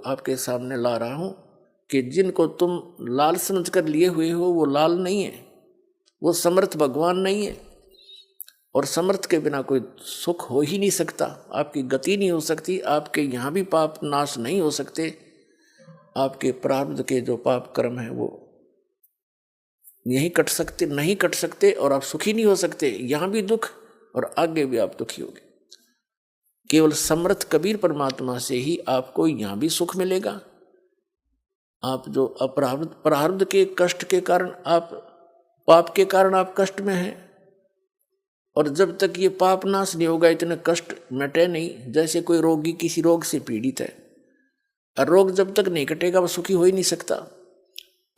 आपके सामने ला रहा हूं कि जिनको तुम लाल समझकर लिए हुए हो वो लाल नहीं है, वो समर्थ भगवान नहीं है। और समर्थ के बिना कोई सुख हो ही नहीं सकता, आपकी गति नहीं हो सकती, आपके यहाँ भी पाप नाश नहीं हो सकते, आपके प्रारब्ध के जो पाप कर्म है वो नहीं कट सकते, और आप सुखी नहीं हो सकते। यहाँ भी दुख और आगे भी आप दुखी होगे। केवल समर्थ कबीर परमात्मा से ही आपको यहाँ भी सुख मिलेगा। आप जो प्रारब्ध के कष्ट के कारण, आप पाप के कारण आप कष्ट में हैं, और जब तक ये पाप नाश नहीं होगा इतने कष्ट मिटे नहीं। जैसे कोई रोगी किसी रोग से पीड़ित है, और रोग जब तक नहीं कटेगा वो सुखी हो ही नहीं सकता।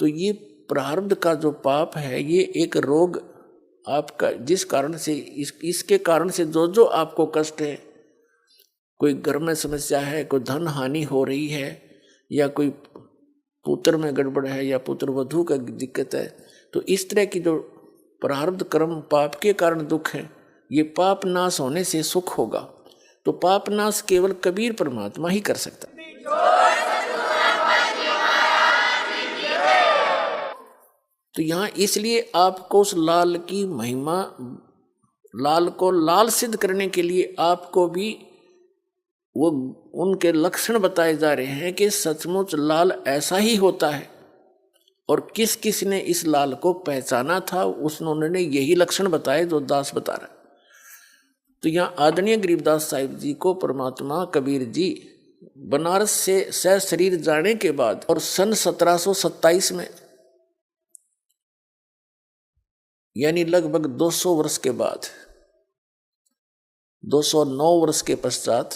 तो ये प्रारब्ध का जो पाप है, ये एक रोग आपका जिस कारण से इसके कारण से जो जो आपको कष्ट है, कोई घर में समस्या है, कोई धन हानि हो रही है, या कोई पुत्र में गड़बड़ है, या पुत्र वधू का दिक्कत है, तो इस तरह की जो प्रारब्ध कर्म पाप के कारण दुख है, ये पाप नाश होने से सुख होगा। तो पाप नाश केवल कबीर परमात्मा ही कर सकता। तो यहाँ इसलिए आपको उस लाल की महिमा, लाल को लाल सिद्ध करने के लिए आपको भी वो उनके लक्षण बताए जा रहे हैं कि सचमुच लाल ऐसा ही होता है, और किस किस ने इस लाल को पहचाना था, उन्होंने यही लक्षण बताए जो दास बता रहा है। तो यहाँ आदरणीय गरीबदास साहिब जी को परमात्मा कबीर जी बनारस से सह शरीर जाने के बाद और सन 1727 में, यानी लगभग 200 वर्ष के बाद, 209 वर्ष के पश्चात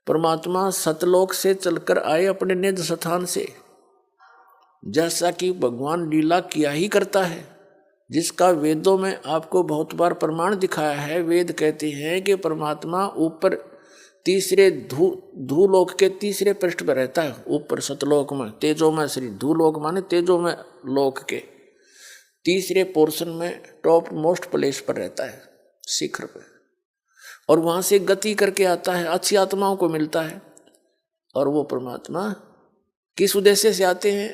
परमात्मा सतलोक से चलकर आए अपने निज स्थान से, जैसा कि भगवान लीला किया ही करता है, जिसका वेदों में आपको बहुत बार प्रमाण दिखाया है। वेद कहते हैं कि परमात्मा ऊपर तीसरे धूलोक के तीसरे पृष्ठ पर रहता है, ऊपर सतलोक में तेजो में श्री, धूलोक माने तेजो में लोक के तीसरे पोर्शन में टॉप मोस्ट प्लेस पर रहता है, शिखर पर, और वहां से गति करके आता है, अच्छी आत्माओं को मिलता है। और वो परमात्मा किस उद्देश्य से आते हैं?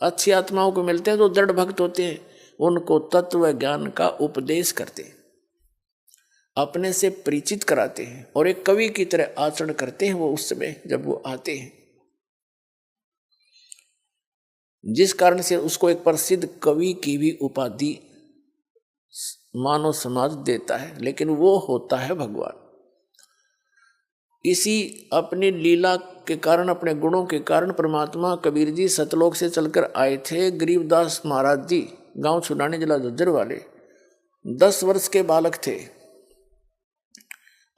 अच्छी आत्माओं को मिलते हैं जो दृढ़ भक्त होते हैं, उनको तत्व ज्ञान का उपदेश करते हैं, अपने से परिचित कराते हैं, और एक कवि की तरह आचरण करते हैं वो उस समय जब वो आते हैं, जिस कारण से उसको एक प्रसिद्ध कवि की भी उपाधि मानव समाज देता है, लेकिन वो होता है भगवान। इसी अपनी लीला के कारण, अपने गुणों के कारण परमात्मा कबीर जी सतलोक से चलकर आए थे। गरीबदास महाराज जी गांव छुड़ाने जिला झज्जर वाले 10 वर्ष के बालक थे,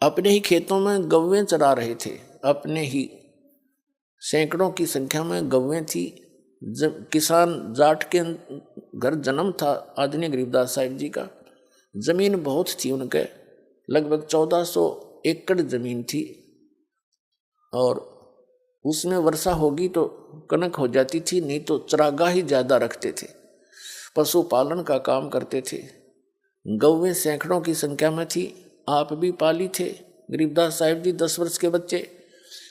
अपने ही खेतों में गौवें चरा रहे थे, अपने ही सैकड़ों की संख्या में गौवें थी। किसान जाट के घर जन्म था आदरणीय गरीबदास साहिब जी का, जमीन बहुत थी उनके, लगभग 1400 एकड़ जमीन थी, और उसमें वर्षा होगी तो कनक हो जाती थी, नहीं तो चरागाह ही ज्यादा रखते थे, पशुपालन का काम करते थे। गौवें सैकड़ों की संख्या में थी, आप भी पाली थे गरीबदास साहिब जी 10 वर्ष के बच्चे,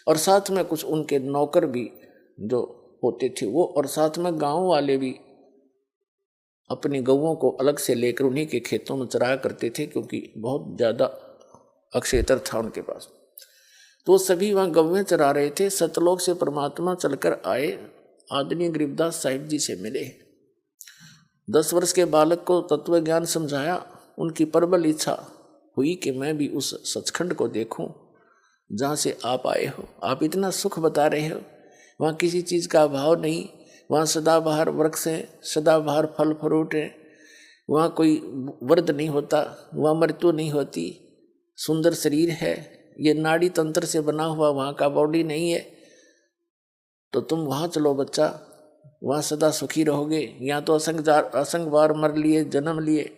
और साथ में कुछ उनके नौकर भी जो होते थे वो, और साथ में गांव वाले भी अपनी गौओं को अलग से लेकर उन्हीं के खेतों में चराया करते थे, क्योंकि बहुत ज़्यादा अक्षेत्र था उनके पास। तो सभी वहाँ गौवें चरा रहे थे। सतलोक से परमात्मा चलकर आए, आदरणीय गरीबदास साहिब जी से मिले। 10 वर्ष के बालक को तत्व ज्ञान समझाया। उनकी प्रबल इच्छा हुई कि मैं भी उस सचखंड को देखूं जहाँ से आप आए हो। आप इतना सुख बता रहे हो, वहाँ किसी चीज़ का अभाव नहीं, वहाँ सदाबहार वृक्ष हैं, सदाबहार फल फ्रूट हैं, वहाँ कोई वर्द नहीं होता, वहाँ मृत्यु नहीं होती, सुंदर शरीर है, ये नाड़ी तंत्र से बना हुआ वहाँ का बॉडी नहीं है। तो तुम वहाँ चलो बच्चा, वहाँ सदा सुखी रहोगे। यहाँ तो असंग बार मर लिए, जन्म लिए।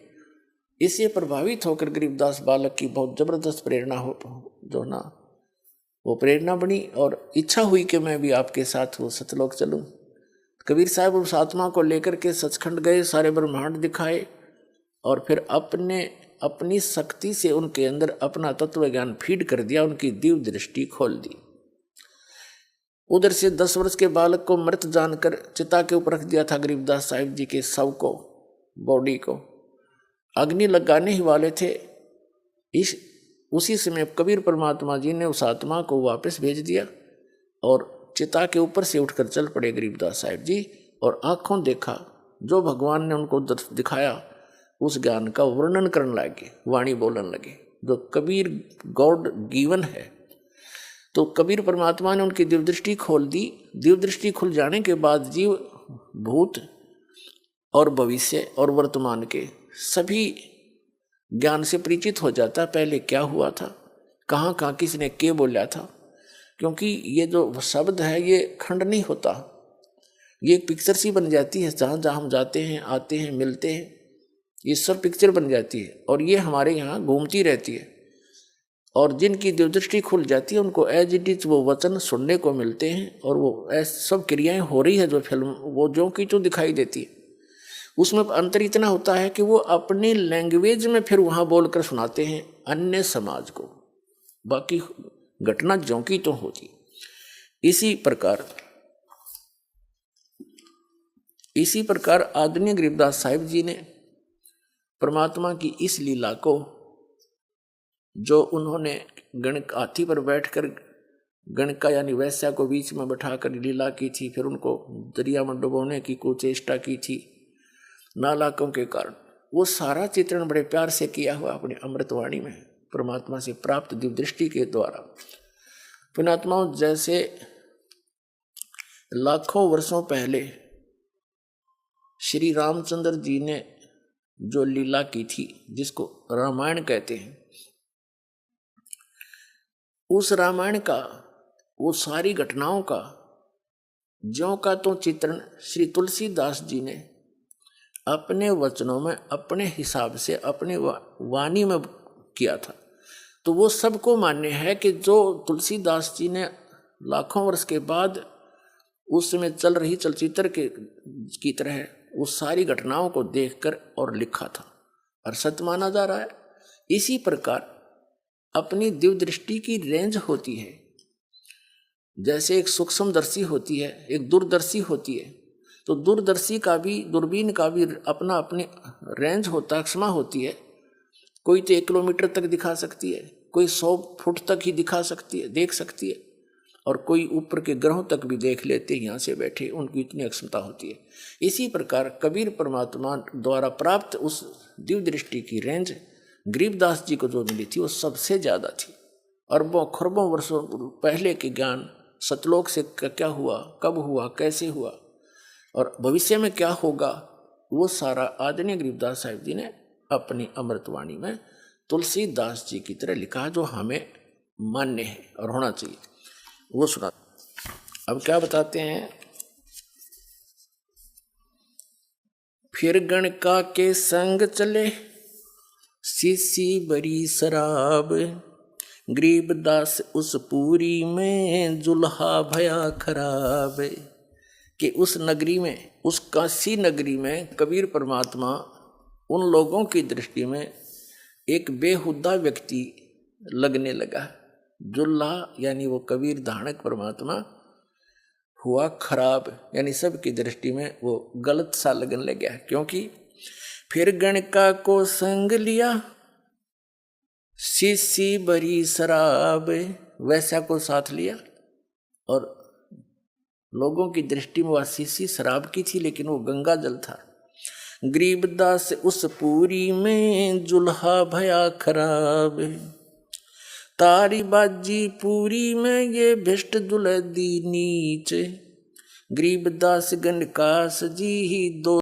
इससे प्रभावित होकर गरीबदास बालक की बहुत जबरदस्त प्रेरणा हो, जो ना वो प्रेरणा बनी, और इच्छा हुई कि मैं भी आपके साथ वो सतलोक चलूं। कबीर साहब उस आत्मा को लेकर के सचखंड गए, सारे ब्रह्मांड दिखाए, और फिर अपनी शक्ति से उनके अंदर अपना तत्व ज्ञान फीड कर दिया, उनकी दिव्य दृष्टि खोल दी। उधर से 10 वर्ष के बालक को मृत जानकर चिता के ऊपर रख दिया था गरीबदास साहिब जी के शव को, बॉडी को अग्नि लगाने ही वाले थे। उसी समय कबीर परमात्मा जी ने उस आत्मा को वापस भेज दिया, और चिता के ऊपर से उठकर चल पड़े गरीबदास साहिब जी, और आंखों देखा जो भगवान ने उनको दिखाया, उस ज्ञान का वर्णन करने लगे, वाणी बोलने लगे, जो कबीर गॉड गिवन है। तो कबीर परमात्मा ने उनकी दिव्य दृष्टि खोल दी। दिव्य दृष्टि खुल जाने के बाद जीव भूत और भविष्य और वर्तमान के सभी ज्ञान से परिचित हो जाता, पहले क्या हुआ था, कहाँ कहाँ किसने क्या बोला था। क्योंकि ये जो शब्द है ये खंड नहीं होता, ये एक पिक्चर सी बन जाती है, जहाँ जहाँ हम जाते हैं, आते हैं, मिलते हैं, ये सब पिक्चर बन जाती है और ये हमारे यहाँ घूमती रहती है। और जिनकी दिव्यदृष्टि खुल जाती है उनको एज इट इज वो वचन सुनने को मिलते हैं और वो ऐसी सब क्रियाएं हो रही है जो फिल्म वो जो की तो दिखाई देती है। उसमें अंतर इतना होता है कि वो अपनी लैंग्वेज में फिर वहाँ बोलकर सुनाते हैं अन्य समाज को, बाकी घटना ज्यों की तो होती। इसी प्रकार आदरणीय गरीबदास साहिब जी ने परमात्मा की इस लीला को, जो उन्होंने गणक हाथी पर बैठकर गणका यानी वैश्या को बीच में बैठाकर लीला की थी, फिर उनको दरिया में डुबोने की कुचेष्टा की थी नालाकों के कारण, वो सारा चित्रण बड़े प्यार से किया हुआ अपनी अमृतवाणी में परमात्मा से प्राप्त दिव्य दृष्टि के द्वारा। पुण्यात्माओं, जैसे लाखों वर्षों पहले श्री रामचंद्र जी ने जो लीला की थी जिसको रामायण कहते हैं, उस रामायण का वो सारी घटनाओं का ज्यों का तो चित्रण श्री तुलसीदास जी ने अपने वचनों में अपने हिसाब से अपनी वाणी में किया था। तो वो सबको मान्य है कि जो तुलसीदास जी ने लाखों वर्ष के बाद उस समय चल रही चलचित्र की तरह उस सारी घटनाओं को देखकर और लिखा था और सत्य माना जा रहा है। इसी प्रकार अपनी दिव्य दृष्टि की रेंज होती है, जैसे एक सूक्ष्मदर्शी होती है, एक दूरदर्शी होती है। तो दूरदर्शी का भी, दूरबीन का भी अपना अपनी रेंज होता है, क्षमा होती है। कोई तो 1 किलोमीटर तक दिखा सकती है, कोई 100 फुट तक ही दिखा सकती है, देख सकती है, और कोई ऊपर के ग्रहों तक भी देख लेते हैं यहाँ से बैठे, उनकी इतनी अक्षमता होती है। इसी प्रकार कबीर परमात्मा द्वारा प्राप्त उस दिव्य दृष्टि की रेंज गरीबदास जी को जो मिली थी वो सबसे ज़्यादा थी। अरबों खरबों वर्षों पहले के ज्ञान, सतलोक से क्या हुआ, कब हुआ, कैसे हुआ और भविष्य में क्या होगा, वो सारा आदरणीय गरीबदास साहिब जी ने अपनी अमृतवाणी में तुलसीदास जी की तरह लिखा, जो हमें मान्य है और होना चाहिए। वो सुना। अब क्या बताते हैं, फिर गणका के संग चले सीसी बरी शराब, गरीबदास उस पूरी में जुल्हा भया खराब। कि उस नगरी में, उस काशी नगरी में कबीर परमात्मा उन लोगों की दृष्टि में एक बेहुदा व्यक्ति लगने लगा। जुल्हा यानी वो कबीर धानक परमात्मा हुआ खराब, यानी सबकी दृष्टि में वो गलत सा लगने लग गया। क्योंकि फिर गणका को संग लिया सीसी बरी शराब, वैसा को साथ लिया और लोगों की दृष्टि में वह सीसी शराब की थी, लेकिन वो गंगा जल था। गरीबदास उस पूरी में जुल्हा भया खराब, तारी बाजी पूरी में ये भिष्ट दुल्हदी नीच, गरीबदास गणकास जी ही दो